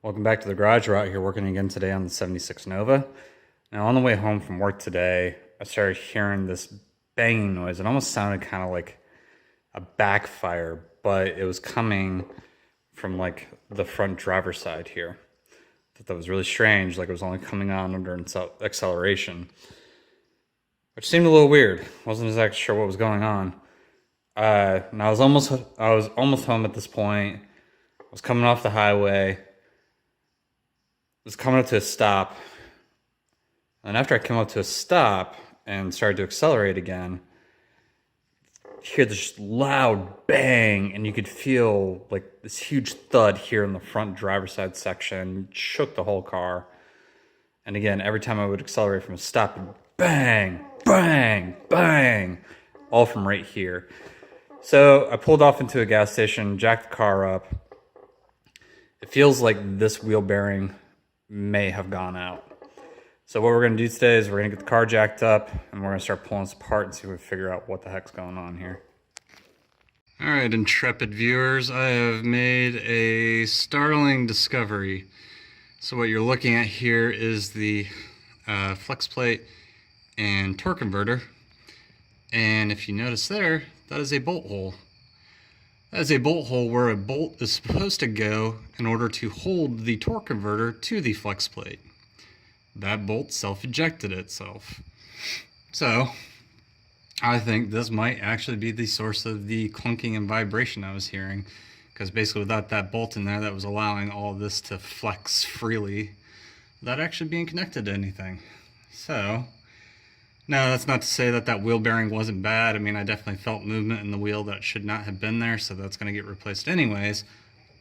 Welcome back to the garage. We're out here working again today on the 76 Nova. Now on the way home from work today, I started hearing this banging noise. It almost sounded kind of like a backfire, but it was coming from like the front driver's side here. I thought that was really strange, like it was only coming on under acceleration, which seemed a little weird. Wasn't exactly sure what was going on. And I was almost home at this point. I was coming off the highway. Was coming up to a stop, and after I came up to a stop and started to accelerate again, you hear this loud bang, and you could feel like this huge thud here in the front driver's side section. It shook the whole car. And again, every time I would accelerate from a stop, it'd bang, bang, bang, all from right here. So I pulled off into a gas station, jacked the car up. It feels like this wheel bearing may have gone out. So what we're going to do today is we're going to get the car jacked up and we're going to start pulling this apart and see if we figure out what the heck's going on here. Alright, intrepid viewers, I have made a startling discovery. So what you're looking at here is the flex plate and torque converter, and if you notice there, that is a bolt hole. That is a bolt hole where a bolt is supposed to go in order to hold the torque converter to the flex plate. That bolt self-ejected itself. So, I think this might actually be the source of the clunking and vibration I was hearing. Because basically without that bolt in there that was allowing all this to flex freely, without actually being connected to anything. So, now, that's not to say that that wheel bearing wasn't bad. I mean, I definitely felt movement in the wheel that should not have been there, so that's going to get replaced anyways.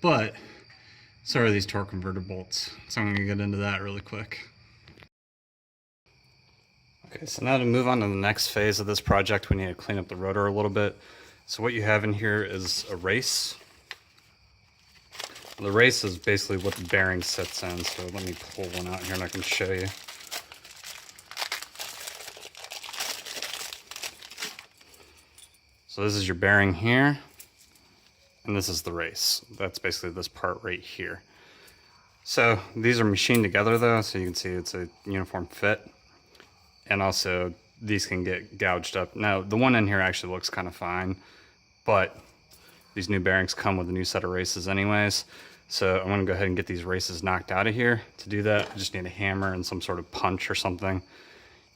But, so are these torque converter bolts. So I'm going to get into that really quick. Okay, so now to move on to the next phase of this project, we need to clean up the rotor a little bit. So what you have in here is a race. The race is basically what the bearing sits in, so let me pull one out here and I can show you. So this is your bearing here, and this is the race. That's basically this part right here. So these are machined together though, so you can see it's a uniform fit. And also these can get gouged up. Now the one in here actually looks kind of fine, but these new bearings come with a new set of races anyways. So I'm gonna go ahead and get these races knocked out of here. To do that, I just need a hammer and some sort of punch or something.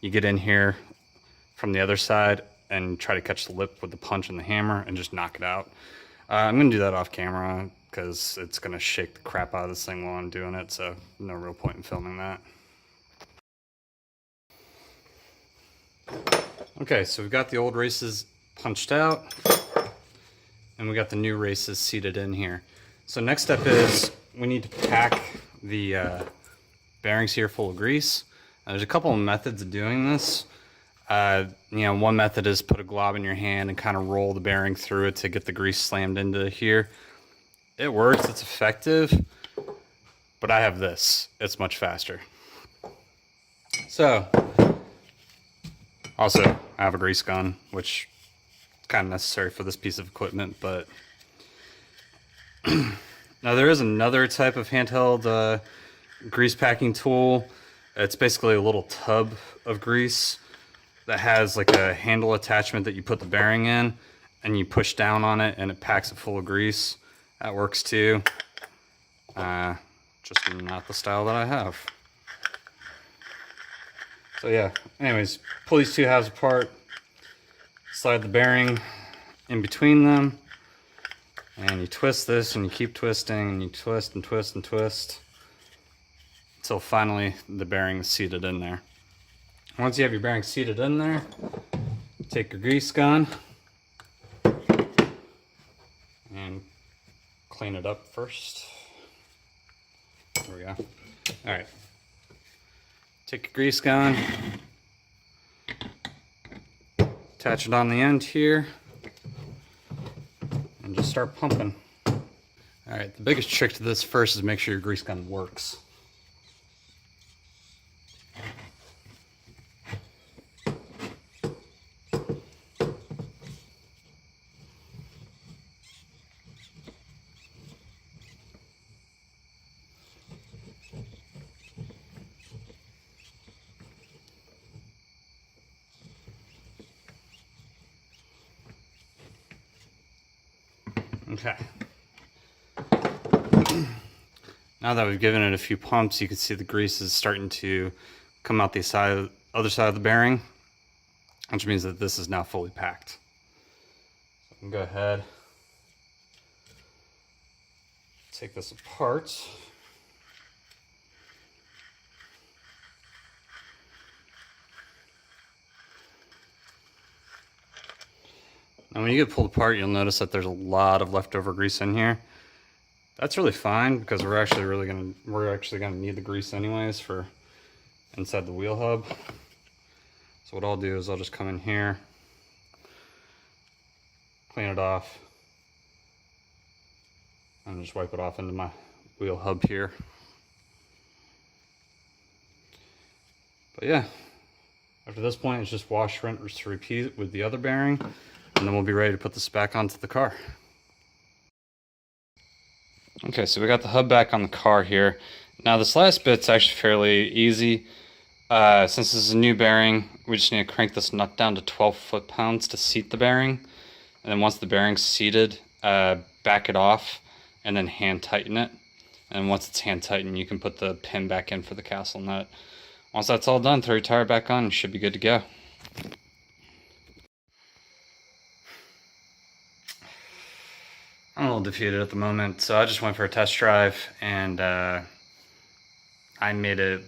You get in here from the other side and try to catch the lip with the punch and the hammer and just knock it out. I'm gonna do that off camera because it's gonna shake the crap out of this thing while I'm doing it, so no real point in filming that. Okay, so we've got the old races punched out and we got the new races seated in here. So next step is we need to pack the bearings here full of grease. There's a couple of methods of doing this. One method is put a glob in your hand and kind of roll the bearing through it to get the grease slammed into here. It works, it's effective, but I have this. It's much faster. So, also, I have a grease gun, which is kind of necessary for this piece of equipment, but now there is another type of handheld grease packing tool. It's basically a little tub of grease that has like a handle attachment that you put the bearing in and you push down on it and it packs it full of grease. That works too. Just not the style that I have. So yeah, anyways, pull these two halves apart, slide the bearing in between them, and you twist this and you keep twisting and you twist and twist and twist until finally the bearing is seated in there. Once you have your bearing seated in there, take your grease gun and clean it up first. There we go. All right. Take your grease gun, attach it on the end here, and just start pumping. All right, the biggest trick to this first is make sure your grease gun works. Okay. Now that we've given it a few pumps, you can see the grease is starting to come out the other side of the bearing, which means that this is now fully packed. So I can go ahead, take this apart. Now when you get pulled apart, you'll notice that there's a lot of leftover grease in here. That's really fine because we're actually gonna need the grease anyways for inside the wheel hub. So what I'll do is I'll just come in here, clean it off, and just wipe it off into my wheel hub here. But yeah, after this point, it's just wash, rinse, repeat with the other bearing, and then we'll be ready to put this back onto the car. Okay, so we got the hub back on the car here. Now this last bit's actually fairly easy. Since this is a new bearing, we just need to crank this nut down to 12 foot-pounds to seat the bearing. And then once the bearing's seated, back it off and then hand tighten it. And once it's hand tightened, you can put the pin back in for the castle nut. Once that's all done, throw your tire back on and you should be good to go. I'm a little defeated at the moment, so I just went for a test drive and I made it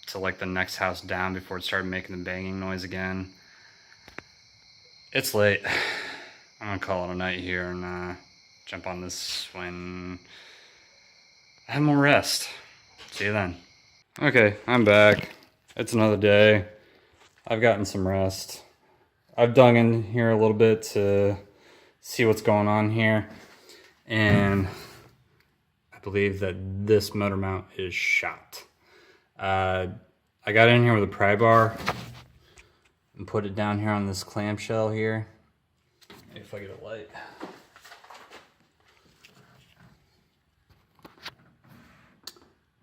to like the next house down before it started making the banging noise again. It's late. I'm gonna call it a night here and jump on this when I have more rest. See you then. Okay, I'm back. It's another day. I've gotten some rest. I've dug in here a little bit to see what's going on here. And I believe that this motor mount is shot. I got in here with a pry bar and put it down here on this clamshell here. Maybe if I get a light.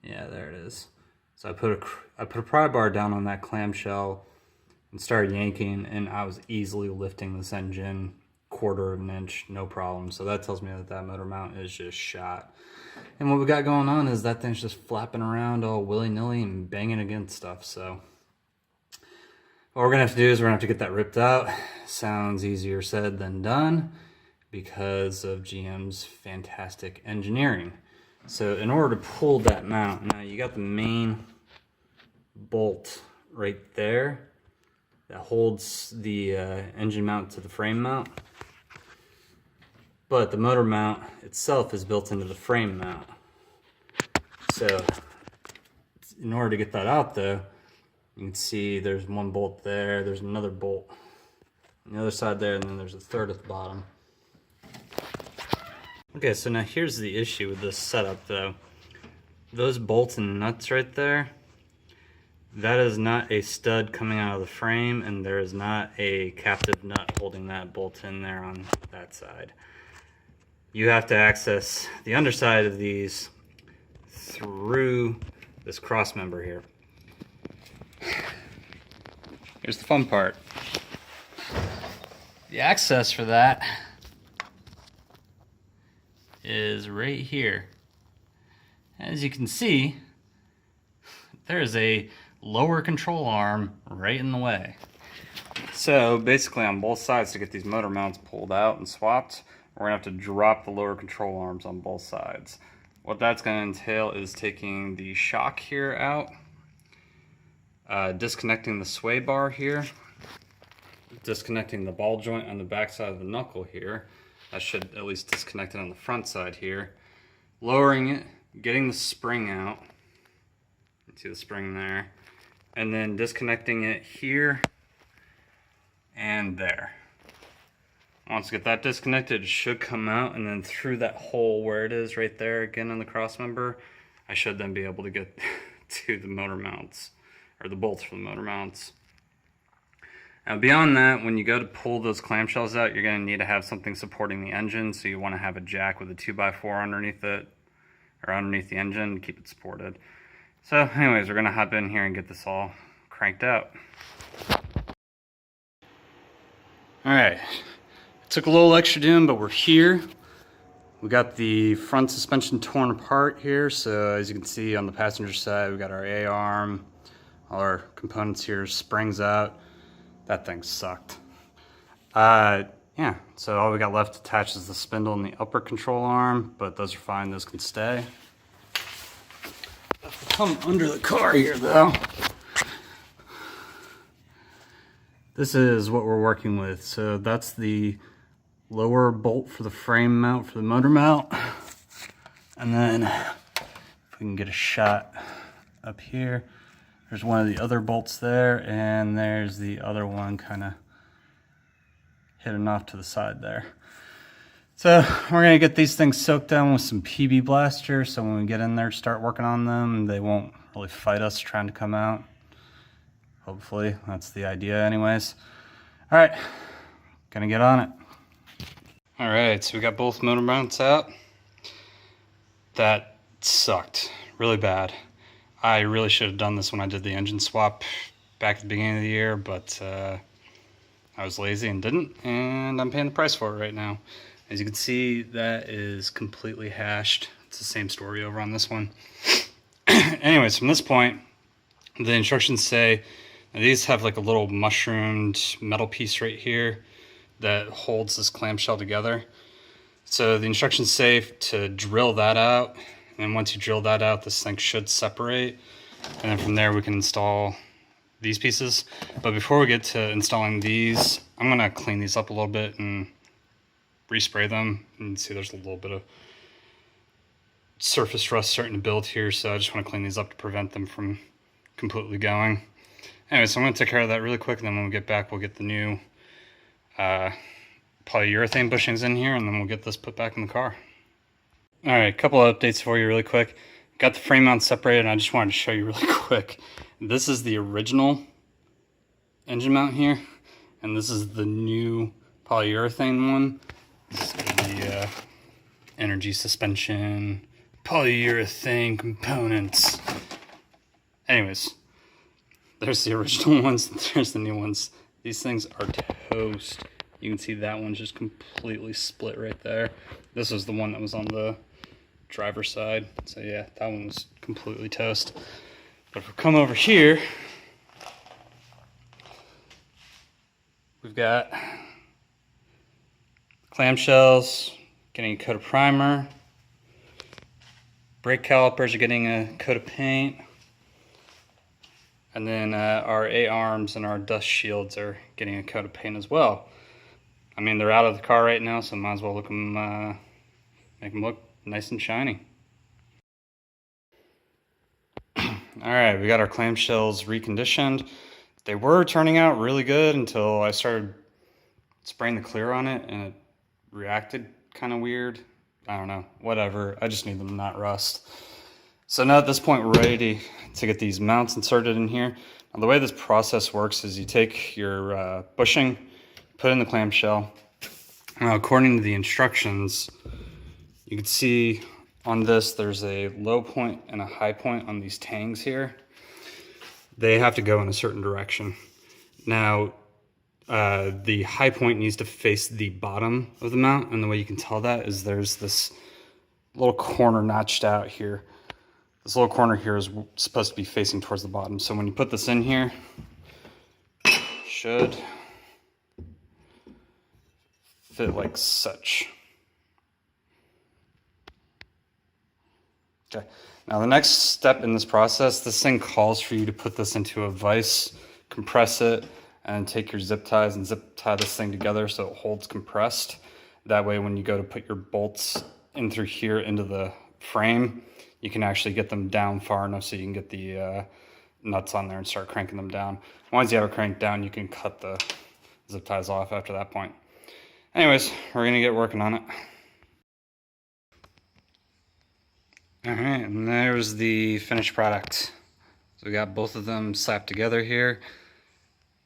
Yeah, there it is. So I put a pry bar down on that clamshell and started yanking, and I was easily lifting this engine 1/4 of an inch, no problem. So that tells me that that motor mount is just shot. And what we got going on is that thing's just flapping around all willy-nilly and banging against stuff. So what we're gonna have to do is we're gonna have to get that ripped out. Sounds easier said than done because of GM's fantastic engineering. So in order to pull that mount, now you got the main bolt right there that holds the engine mount to the frame mount. But the motor mount itself is built into the frame mount. So in order to get that out though, you can see there's one bolt there, there's another bolt on the other side there, and then there's a third at the bottom. Okay, so now here's the issue with this setup though. Those bolts and nuts right there, that is not a stud coming out of the frame, and there is not a captive nut holding that bolt in there on that side. You have to access the underside of these through this cross member here. Here's the fun part. The access for that is right here. As you can see, there's a lower control arm right in the way. So basically on both sides, to get these motor mounts pulled out and swapped, we're gonna have to drop the lower control arms on both sides. What that's gonna entail is taking the shock here out, disconnecting the sway bar here, disconnecting the ball joint on the back side of the knuckle here. That should at least disconnect it on the front side here. Lowering it, getting the spring out. See the spring there. And then disconnecting it here and there. Once you get that disconnected, it should come out, and then through that hole where it is right there again on the cross member, I should then be able to get to the motor mounts, or the bolts for the motor mounts. Now beyond that, when you go to pull those clamshells out, you're going to need to have something supporting the engine, so you want to have a jack with a 2x4 underneath it, or underneath the engine to keep it supported. So anyways, we're going to hop in here and get this all cranked out. Alright, it took a little extra doing, but we're here. We got the front suspension torn apart here. So as you can see on the passenger side, we got our A-arm, all our components here, springs out. That thing sucked. Yeah, so all we got left attached is the spindle and the upper control arm, but those are fine, those can stay. If we come under the car here though, this is what we're working with. So that's the lower bolt for the frame mount for the motor mount. And then if we can get a shot up here, there's one of the other bolts there, and there's the other one kind of hidden off to the side there. So we're gonna get these things soaked down with some PB Blaster, so when we get in there start working on them, they won't really fight us trying to come out. Hopefully, that's the idea anyways. All right, gonna get on it. All right, so we got both motor mounts out. That sucked really bad. I really should have done this when I did the engine swap back at the beginning of the year, but I was lazy and didn't, and I'm paying the price for it right now. As you can see, that is completely hashed. It's the same story over on this one. Anyways, from this point, the instructions say, these have like a little mushroomed metal piece right here that holds this clamshell together. So the instructions say to drill that out, and once you drill that out, this thing should separate, and then from there we can install these pieces. But before we get to installing these, I'm gonna clean these up a little bit and respray them. And see there's a little bit of surface rust starting to build here, so I just want to clean these up to prevent them from completely going. Anyway, so I'm going to take care of that really quick, and then when we get back we'll get the new polyurethane bushings in here, and then we'll get this put back in the car. Alright, a couple of updates for you really quick. Got the frame mount separated, and I just wanted to show you really quick. This is the original engine mount here, and this is the new polyurethane one. This is the energy suspension polyurethane components. Anyways, there's the original ones, there's the new ones. These things are toast. You can see that one's just completely split right there. This was the one that was on the driver's side. So yeah, that one was completely toast. But if we come over here, we've got clamshells getting a coat of primer. Brake calipers are getting a coat of paint. And then our A-arms and our dust shields are getting a coat of paint as well. I mean, they're out of the car right now, so might as well look them, make them look nice and shiny. Alright, we got our clamshells reconditioned. They were turning out really good until I started spraying the clear on it, and it reacted kind of weird. I don't know, whatever. I just need them to not rust. So now at this point, we're ready to get these mounts inserted in here. Now the way this process works is you take your bushing, put it in the clamshell. Now according to the instructions, you can see on this there's a low point and a high point on these tangs here. They have to go in a certain direction. Now the high point needs to face the bottom of the mount, and the way you can tell that is there's this little corner notched out here. This little corner here is supposed to be facing towards the bottom. So when you put this in here, should fit like such. Okay, now the next step in this process, this thing calls for you to put this into a vise, compress it, and take your zip ties and zip tie this thing together so it holds compressed. That way when you go to put your bolts in through here into the frame, you can actually get them down far enough so you can get the nuts on there and start cranking them down. Once you have it cranked down, you can cut the zip ties off after that point. Anyways, we're gonna get working on it. All right, and there's the finished product. So we got both of them slapped together here.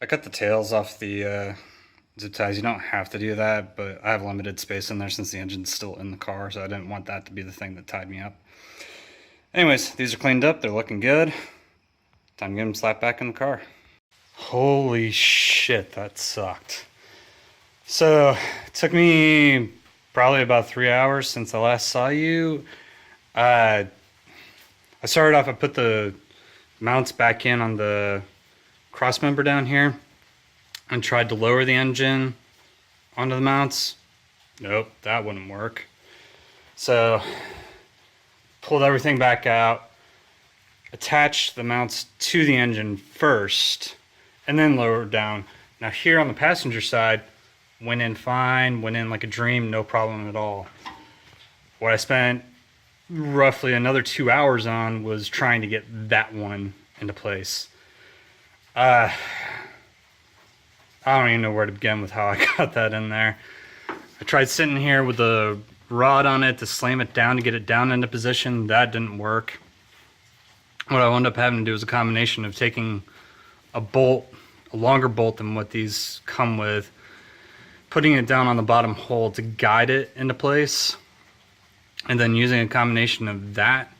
I cut the tails off the zip ties. You don't have to do that, but I have limited space in there since the engine's still in the car, so I didn't want that to be the thing that tied me up. Anyways, these are cleaned up, they're looking good. Time to get them slapped back in the car. Holy shit, that sucked. So, it took me Probably about 3 hours since I last saw you. I started off, I put the mounts back in on the cross member down here and tried to lower the engine onto the mounts. Nope, that wouldn't work. So pulled everything back out, attached the mounts to the engine first, and then lowered down. Now here on the passenger side, went in fine, went in like a dream, no problem at all. What I spent roughly another 2 hours on was trying to get that one into place. I don't even know where to begin with how I got that in there. I tried sitting here with the rod on it to slam it down to get it down into position. That didn't work. What I wound up having to do was a combination of taking a bolt, a longer bolt than what these come with, putting it down on the bottom hole to guide it into place, and then using a combination of that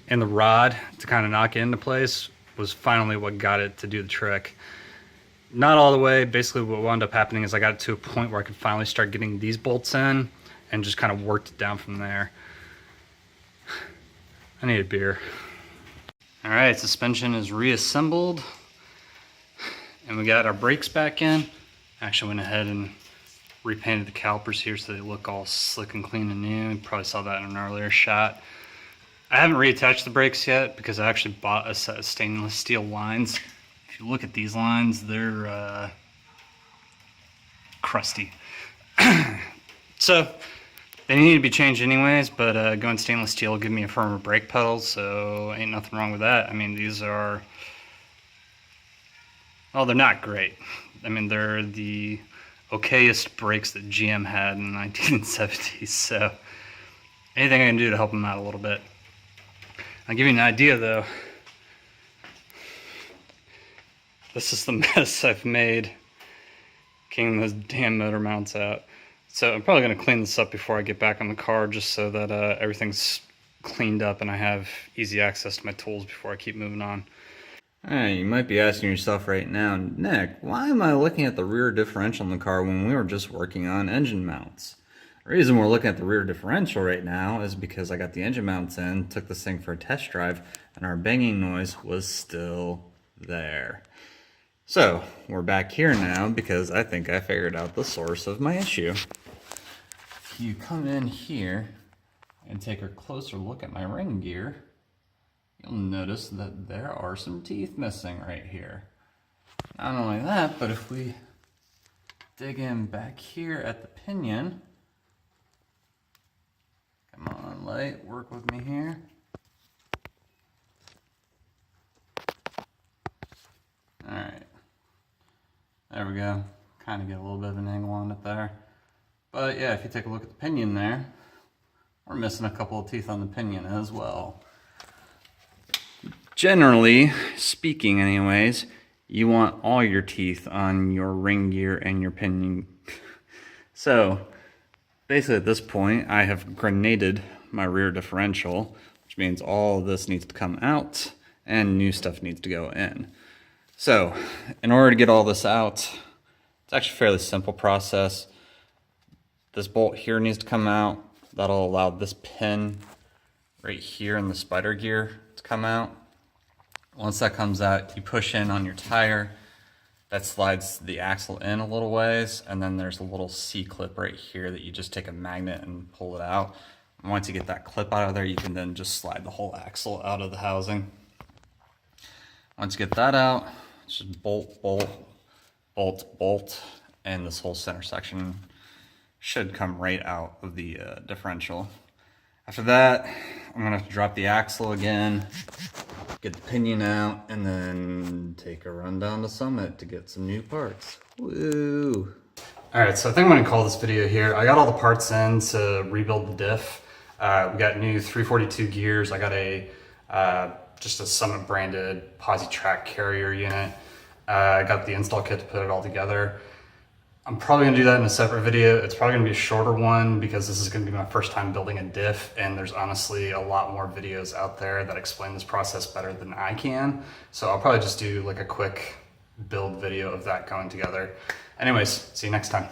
and the rod to kind of knock it into place was finally what got it to do the trick. Not all the way. Basically what wound up happening is I got it to a point where I could finally start getting these bolts in and just kind of worked it down from there. I need a beer. All right, suspension is reassembled and we got our brakes back in. Actually went ahead and repainted the calipers here so they look all slick and clean and new. You probably saw that in an earlier shot. I haven't reattached the brakes yet because I actually bought a set of stainless steel lines. If you look at these lines, they're crusty. So they need to be changed anyways, but going stainless steel will give me a firmer brake pedal, so ain't nothing wrong with that. I mean, these are, well, they're not great. I mean, they're the okayest brakes that GM had in the 1970s, so anything I can do to help them out a little bit. I'll give you an idea though. This is the mess I've made getting those damn motor mounts out. So I'm probably going to clean this up before I get back on the car, just so that everything's cleaned up and I have easy access to my tools before I keep moving on. Hey, you might be asking yourself right now, Nick, why am I looking at the rear differential in the car when we were just working on engine mounts? The reason we're looking at the rear differential right now is because I got the engine mounts in, took this thing for a test drive, and our banging noise was still there. So, we're back here now because I think I figured out the source of my issue. If you come in here and take a closer look at my ring gear, you'll notice that there are some teeth missing right here. Not only that, but if we dig in back here at the pinion, come on light, work with me here. Alright, there we go. Kind of get a little bit of an angle on it there. But yeah, if you take a look at the pinion there, we're missing a couple of teeth on the pinion as well. Generally speaking anyways, you want all your teeth on your ring gear and your pinion. So basically at this point I have grenaded my rear differential, which means all of this needs to come out and new stuff needs to go in. So in order to get all this out, it's actually a fairly simple process. This bolt here needs to come out. That'll allow this pin right here in the spider gear to come out. Once that comes out, you push in on your tire. That slides the axle in a little ways, and then there's a little C-clip right here that you just take a magnet and pull it out. And once you get that clip out of there, you can then just slide the whole axle out of the housing. Once you get that out, it's just bolt, bolt, bolt, bolt, and this whole center section should come right out of the differential. After that, I'm gonna have to drop the axle again, get the pinion out, and then take a run down to Summit to get some new parts. Woo! Alright, so I think I'm going to call this video here. I got all the parts in to rebuild the diff. We got new 342 gears. I got a just a Summit branded Posi Track carrier unit. I got the install kit to put it all together. I'm probably going to do that in a separate video. It's probably going to be a shorter one because this is going to be my first time building a diff, and there's honestly a lot more videos out there that explain this process better than I can. So I'll probably just do like a quick build video of that going together. Anyways, see you next time.